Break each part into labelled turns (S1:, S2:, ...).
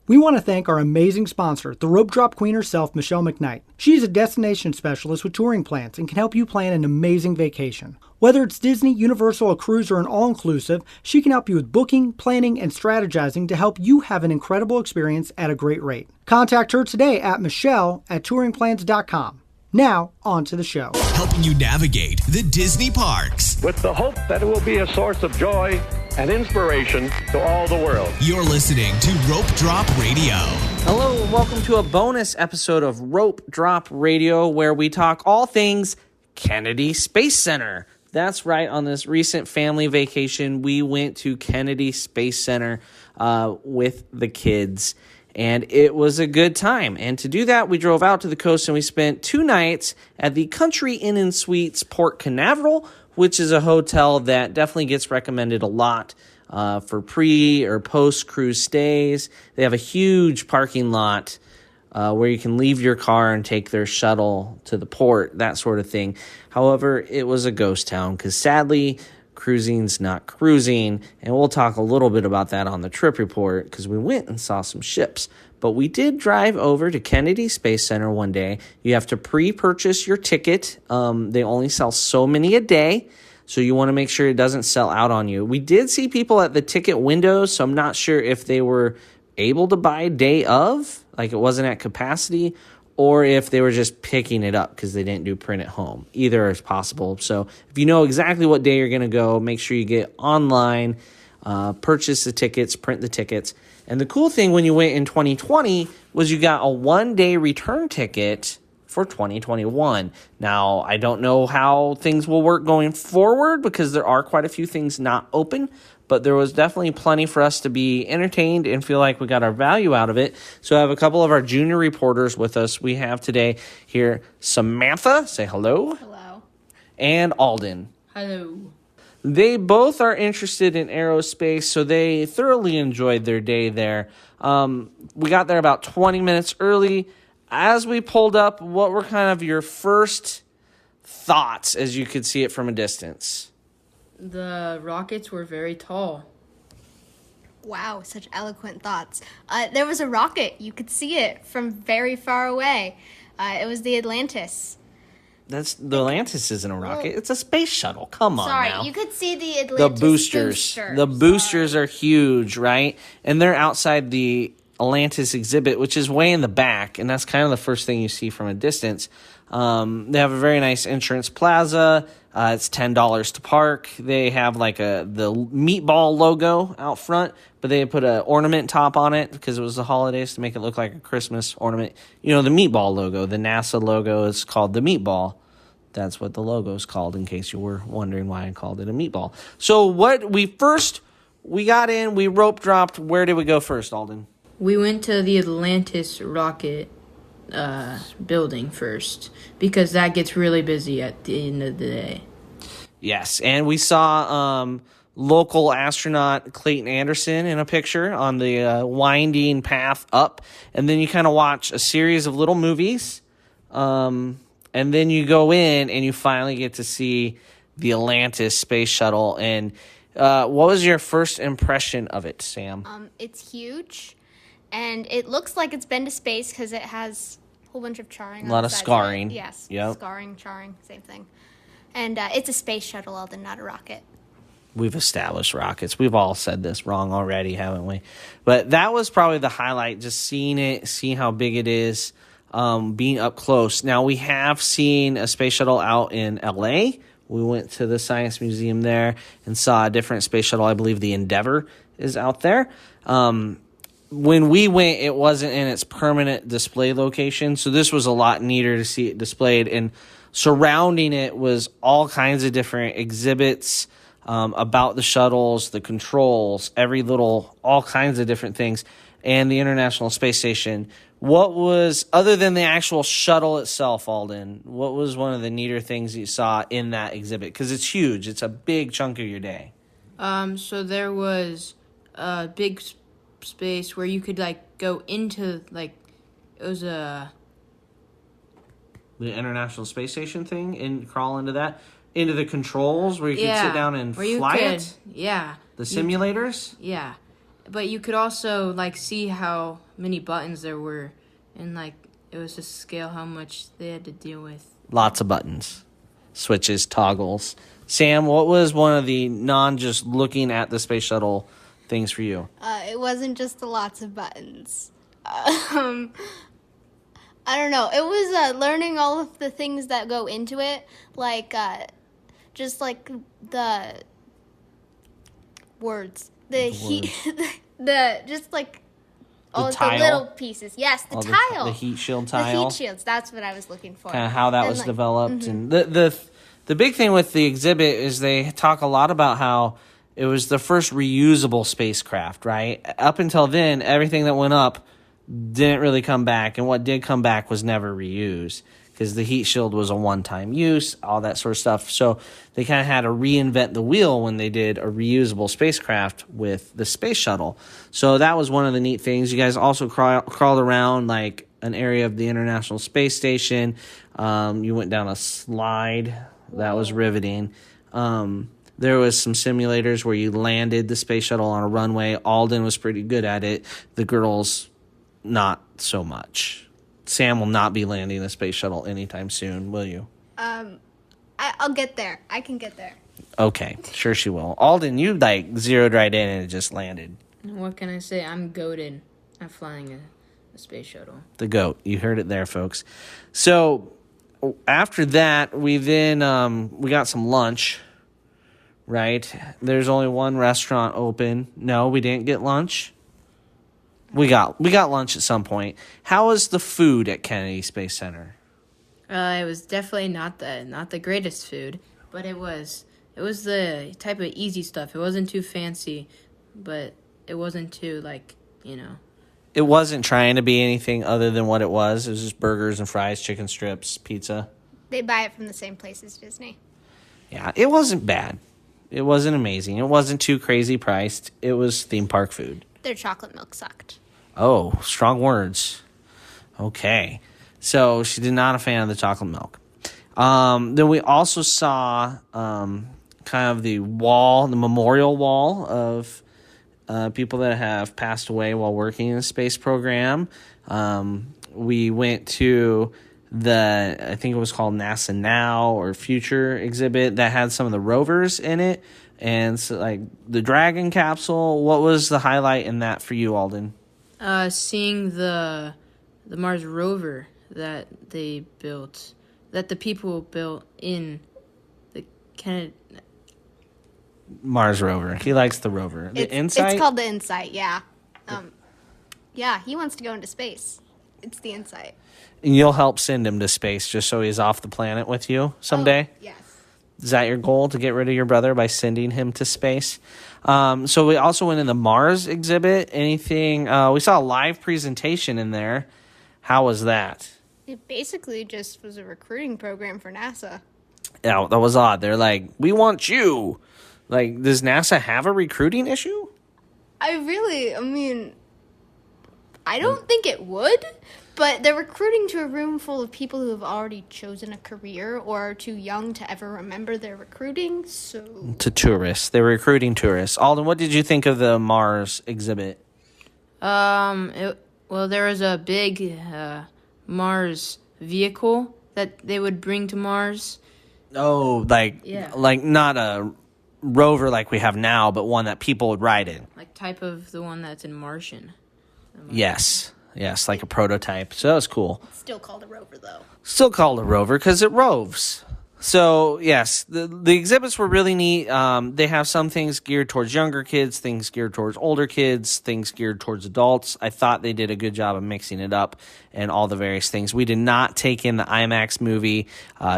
S1: We want to thank our amazing sponsor, the Rope Drop Queen herself, Michelle McKnight. She's a destination specialist with touring plans and can help you plan an amazing vacation. Whether it's Disney, Universal, a cruise, or an all-inclusive, she can help you with booking, planning, and strategizing to help you have an incredible experience at a great rate. Contact her today at michelle@touringplans.com. Now, on to the show.
S2: Helping you navigate the Disney parks.
S3: With the hope that it will be a source of joy and inspiration to all the world.
S2: You're listening to Rope Drop Radio.
S4: Hello, and welcome to a bonus episode of Rope Drop Radio, where we talk all things Kennedy Space Center. That's right. On this recent family vacation, we went to Kennedy Space Center with the kids, and it was a good time. And to do that, we drove out to the coast and we spent 2 nights at the Country Inn and Suites Port Canaveral, which is a hotel that definitely gets recommended a lot for pre or post cruise stays. They have a huge parking lot where you can leave your car and take their shuttle to the port, that sort of thing. However, it was a ghost town because sadly, cruising's not cruising, and we'll talk a little bit about that on the trip report because we went and saw some ships. But we did drive over to Kennedy Space Center one day. You have to pre-purchase your ticket. They only sell so many a day, so you want to make sure it doesn't sell out on you. We did see people at the ticket windows, so I'm not sure if they were able to buy day of, like it wasn't at capacity, or if they were just picking it up because they didn't do print at home. Either is possible. So if you know exactly what day you're going to go, make sure you get online, purchase the tickets, print the tickets. And the cool thing when you went in 2020 was you got a 1-day return ticket for 2021. Now, I don't know how things will work going forward because there are quite a few things not open, but there was definitely plenty for us to be entertained and feel like we got our value out of it. So I have a couple of our junior reporters with us. We have today here Samantha, say hello.
S5: Hello.
S4: And Alden.
S5: Hello.
S4: They both are interested in aerospace, so they thoroughly enjoyed their day there. We got there about 20 minutes early. As we pulled up, what were kind of your first thoughts as you could see it from a distance?
S5: The rockets were very tall.
S6: Wow, such eloquent thoughts. There was a rocket. You could see it from very far away. It was the Atlantis.
S4: The Atlantis isn't a rocket. It's a space shuttle. Come on now.
S6: Sorry, you could see the Atlantis
S4: The boosters. The boosters are huge, right? And they're outside the Atlantis exhibit, which is way in the back, and that's kind of the first thing you see from a distance. They have a very nice entrance plaza. It's $10 to park. They have like the meatball logo out front, but they put an ornament top on it because it was the holidays to make it look like a Christmas ornament. You know, the meatball logo, the NASA logo is called the meatball. That's what the logo is called, in case you were wondering why I called it a meatball. So we got in, we rope dropped. Where did we go first, Alden?
S5: We went to the Atlantis rocket building first because that gets really busy at the end of the day.
S4: Yes, and we saw local astronaut Clayton Anderson in a picture on the winding path up, and then you kind of watch a series of little movies, and then you go in and you finally get to see the Atlantis space shuttle. And what was your first impression of it, Sam?
S6: It's huge. And it looks like it's been to space because it has a whole bunch of charring.
S4: A lot of scarring.
S6: Yes,
S4: yep.
S6: Scarring, charring, same thing. And it's a space shuttle, Alden, not a rocket.
S4: We've established rockets. We've all said this wrong already, haven't we? But that was probably the highlight, just seeing it, seeing how big it is, being up close. Now, we have seen a space shuttle out in L.A. We went to the Science Museum there and saw a different space shuttle. I believe the Endeavour is out there. When we went, it wasn't in its permanent display location, so this was a lot neater to see it displayed. And surrounding it was all kinds of different exhibits about the shuttles, the controls, all kinds of different things, and the International Space Station. What was, other than the actual shuttle itself, Alden, what was one of the neater things you saw in that exhibit? Because it's huge. It's a big chunk of your day.
S5: So there was a big space where you could go into it was the
S4: International Space Station thing and crawl into the controls where you could sit down and fly it.
S5: Yeah,
S4: the simulators.
S5: Yeah, but you could also like see how many buttons there were, and like it was to scale how much they had to deal with.
S4: Lots of buttons, switches, toggles. Sam, what was one of the just looking at the space shuttle things for you?
S6: It wasn't just the lots of buttons. I don't know. It was learning all of the things that go into it, like just like the words, the heat, the just like all the little pieces. Yes, the tile,
S4: the heat shield tile,
S6: the heat shields. That's what I was looking for.
S4: Kind of how that was developed, and the big thing with the exhibit is they talk a lot about how it was the first reusable spacecraft. Right up until then, everything that went up didn't really come back, and what did come back was never reused because the heat shield was a one-time use, all that sort of stuff. So they kind of had to reinvent the wheel when they did a reusable spacecraft with the space shuttle. So that was one of the neat things. You guys also crawled around like an area of the International Space Station. You went down a slide. That was riveting. There was some simulators where you landed the space shuttle on a runway. Alden was pretty good at it. The girls, not so much. Sam will not be landing a space shuttle anytime soon, will you?
S6: I'll get there. I can get there.
S4: Okay, sure she will. Alden, you like zeroed right in and it just landed.
S5: What can I say? I'm goated at flying a space shuttle.
S4: The goat. You heard it there, folks. So after that, we then we got some lunch. Right? There's only one restaurant open. No, we didn't get lunch. We got lunch at some point. How was the food at Kennedy Space Center?
S5: It was definitely not the greatest food, but it was the type of easy stuff. It wasn't too fancy, but it wasn't too
S4: It wasn't trying to be anything other than what it was. It was just burgers and fries, chicken strips, pizza.
S6: They buy it from the same place as Disney.
S4: Yeah, it wasn't bad. It wasn't amazing. It wasn't too crazy priced. It was theme park food.
S6: Their chocolate milk sucked.
S4: Oh, strong words. Okay. So she did not a fan of the chocolate milk. Then we also saw kind of the memorial wall of people that have passed away while working in the space program. We went to I think it was called NASA Now or Future exhibit that had some of the rovers in it. And so, like the Dragon capsule, what was the highlight in that for you, Alden?
S5: Seeing the Mars rover that they built, that the people built in the
S4: Mars rover. He likes the rover. The Insight?
S6: It's called the Insight, yeah. Yeah, he wants to go into space. It's the Insight.
S4: And you'll help send him to space just so he's off the planet with you someday?
S6: Oh, yes.
S4: Is that your goal, to get rid of your brother by sending him to space? So we also went in the Mars exhibit. Anything? We saw a live presentation in there. How was that?
S6: It basically just was a recruiting program for NASA.
S4: Yeah, that was odd. They're like, we want you. Like, does NASA have a recruiting issue?
S6: I don't think it would. But they're recruiting to a room full of people who have already chosen a career or are too young to ever remember their recruiting, so...
S4: To tourists. They're recruiting tourists. Alden, what did you think of the Mars exhibit?
S5: There was a big Mars vehicle that they would bring to Mars.
S4: Oh, like not a rover like we have now, but one that people would ride in.
S5: Like type of the one that's in Martian.
S4: Yes, like a prototype. So that was cool.
S6: It's still called a rover, though.
S4: Still called a rover because it roves. So, yes, the exhibits were really neat. They have some things geared towards younger kids, things geared towards older kids, things geared towards adults. I thought they did a good job of mixing it up and all the various things. We did not take in the IMAX movie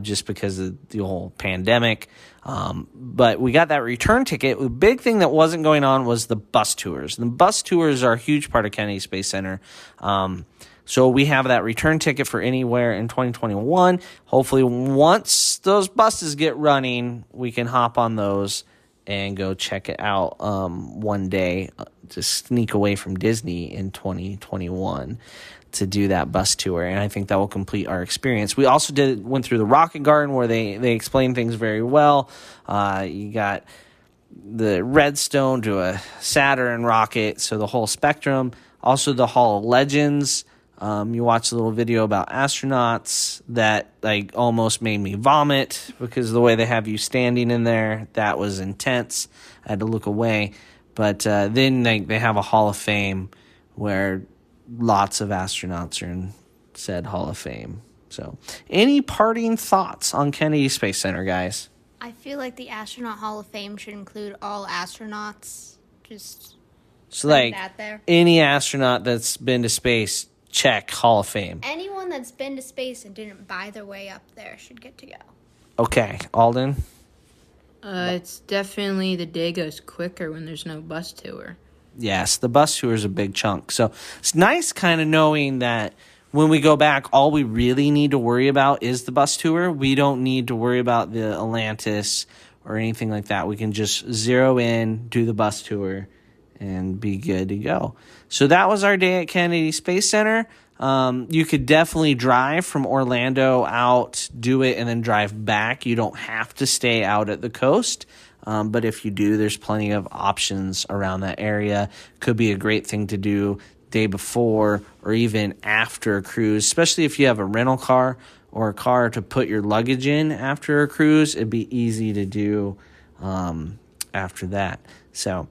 S4: just because of the whole pandemic. But we got that return ticket. The big thing that wasn't going on was the bus tours. The bus tours are a huge part of Kennedy Space Center. So we have that return ticket for anywhere in 2021. Hopefully once those buses get running, we can hop on those and go check it out one day, to sneak away from Disney in 2021 to do that bus tour. And I think that will complete our experience. We also went through the Rocket Garden where they explain things very well. You got the Redstone to a Saturn rocket, so the whole spectrum. Also the Hall of Legends. You watch a little video about astronauts that like almost made me vomit because of the way they have you standing in there. That was intense. I had to look away. But then they have a Hall of Fame where lots of astronauts are in said Hall of Fame. So, any parting thoughts on Kennedy Space Center, guys?
S6: I feel like the Astronaut Hall of Fame should include all astronauts. Just
S4: so,
S6: put
S4: like,
S6: that there.
S4: Any astronaut that's been to space, check Hall of Fame.
S6: Anyone that's been to space and didn't buy their way up there should get to go.
S4: Okay, Alden?
S5: It's definitely the day goes quicker when there's no bus tour.
S4: Yes, the bus tour is a big chunk. So it's nice kind of knowing that when we go back, all we really need to worry about is the bus tour. We don't need to worry about the Atlantis or anything like that. We can just zero in, do the bus tour, and be good to go. So that was our day at Kennedy Space Center. You could definitely drive from Orlando out, do it, and then drive back. You don't have to stay out at the coast. But if you do, there's plenty of options around that area. Could be a great thing to do day before or even after a cruise, especially if you have a rental car or a car to put your luggage in after a cruise. It'd be easy to do after that. So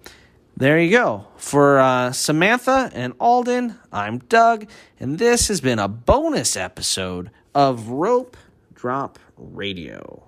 S4: there you go. For Samantha and Alden, I'm Doug, and this has been a bonus episode of Rope Drop Radio.